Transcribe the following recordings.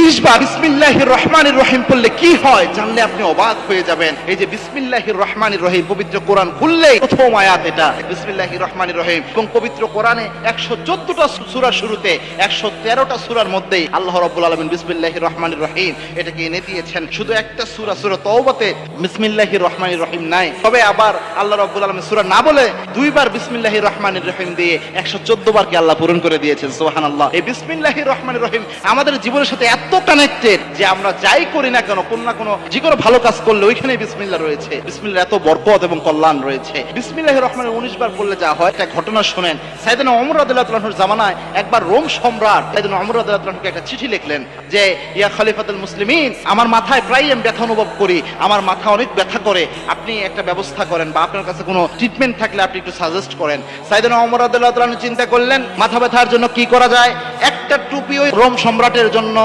20 বার বিসমিল্লাহির রহমানির রহিম পড়লে কি হয় জানলে আপনি অবাক হয়ে যাবেন। এই যে বিসমিল্লাহির রহমানির রহিম, পবিত্র কোরআন খুললেই প্রথম আয়াত এটা বিসমিল্লাহির রহমানির রহিম। এবং পবিত্র কোরআনে 114টা সূরার শুরুতে 113টা সূরার মধ্যেই আল্লাহ রাব্বুল আলামিন বিসমিল্লাহির রহমানির রহিম এটাকে এনে দিয়েছেন। শুধু একটা সূরা তওবাতে বিসমিল্লাহির রহমানির রহিম নাই। তবে আবার আল্লাহ রাব্বুল আলামিন সূরা না বলে দুইবার বিসমিল্লাহির রহমানির রহিম দিয়ে 114 বার কি আল্লাহ পূরণ করে দিয়েছেন। সুবহানাল্লাহ। এই বিসমিল্লাহির রহমানির রহিম আমাদের জীবনের সাথে এত কানেক্টেড যে আমরা যাই করি না কেন, কোন না কোন যে কোনো ভালো কাজ করলে ওইখানে বিসমিল্লাহ রয়েছে। বিসমিল্লাহ এত বরকত এবং কল্যাণ রয়েছে। বিসমিল্লাহির রহমানির 19 বার পড়লে যা হয়, একটা ঘটনা শুনেন। সাইয়েদনা ওমর রাদিয়াল্লাহু তাআলার জামানায় একবার রোম সম্রাট সাইয়েদনা ওমর রাদিয়াল্লাহু তাআলাকে একটা চিঠি লিখলেন যে ইয়া খলিফাতুল মুসলিমিন, আমার মাথায় প্রায় আমি ব্যথা অনুভব করি, আমার মাথা অনেক ব্যথা করে, আপনি একটা ব্যবস্থা করেন বা আপনার কাছে কোনো ট্রিটমেন্ট থাকলে আপনি একটু সাজেস্ট করেন। সাইয়েদনা ওমর রাদিয়াল্লাহু তাআলা চিন্তা করলেন মাথা ব্যথার জন্য কি করা যায়। একটা টুপি ওই রোম সম্রাটের জন্য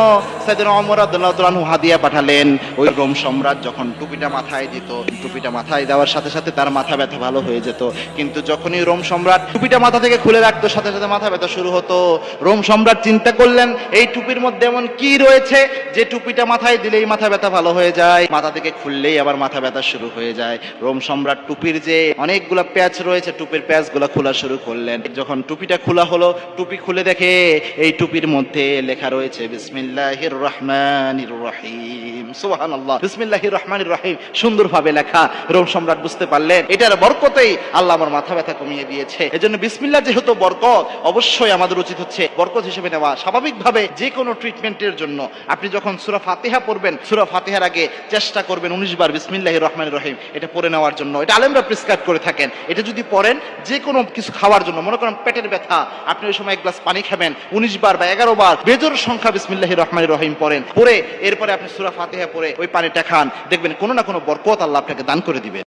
সাইয়েদনা ওমর রাদিয়াল্লাহু তাআলা হাদিয়া পাঠালেন। ওই রোম সম্রাট যখন টুপিটা মাথায় দিত, টুপিটা মাথায় দেওয়ার সাথে সাথে তার মাথা ব্যথা ভালো হয়ে যেত। কিন্তু যখনই রোম সম্রাট টুপিটা মাথা থেকে খুলে রাখতো, সাথে সাথে মাথা ব্যথা শুরু হতো। রোম সম্রাট চিন্তা করলেন এই টুপির মধ্যে এমন কি রয়েছে যে টুপিটা মাথায় দিলেই মাথা ব্যথা ভালো হয়ে যায়, মাথা থেকে খুললেই আবার মাথা ব্যথা শুরু হয়ে যায়। রোম সম্রাট টুপির যে অনেকগুলো প্যাচ রয়েছে, টুপির প্যাচগুলো খোলা শুরু করলেন। যখন টুপিটা খোলা হলো, টুপি খুলে দেখে এই টুপির মধ্যে লেখা রয়েছে বিসমিল্লাহির রহমানির রহিম। সুবহানাল্লাহ। বিসমিল্লাহির রহমানির রহিম সুন্দরভাবে লেখা। রোম সম্রাট বুঝতে পারলেন এটার বরকতেই আল্লাহ আমার মাথা ব্যথা কমিয়ে দিয়েছে। এজন্য বিসমিল্লাহ যেহেতু বরকত, অবশ্যই আমাদের উচিত হচ্ছে বরকত হিসেবে নেওয়া। স্বাভাবিকভাবে যে কোনো ট্রিটমেন্টের জন্য আপনি যখন সূরা ফাতিহা পড়বেন, সূরা ফাতিহার আগে চেষ্টা করবেন 19 বার বিসমিল্লাহির রহমানির রহিম এটা পড়ে নেওয়ার জন্য। এটা আলেমরা প্রেসক্রাইব করে থাকেন। এটা যদি পড়েন যে কোনো কিছু খাওয়ার জন্য, মনে করেন পেটের ব্যথা, আপনি ওই সময় এক গ্লাস পানি খাবেন, 19 বার বা 11 বার বেজোড় সংখ্যা বিসমিল্লাহির রহমানির রহিম পড়েন, পড়ে এরপরে আপনি সূরা ফাতিহা পড়ে ওই পানিটা খান, দেখবেন কোনো না কোনো বরকত আল্লাহ আপনাকে দান করে দিবেন।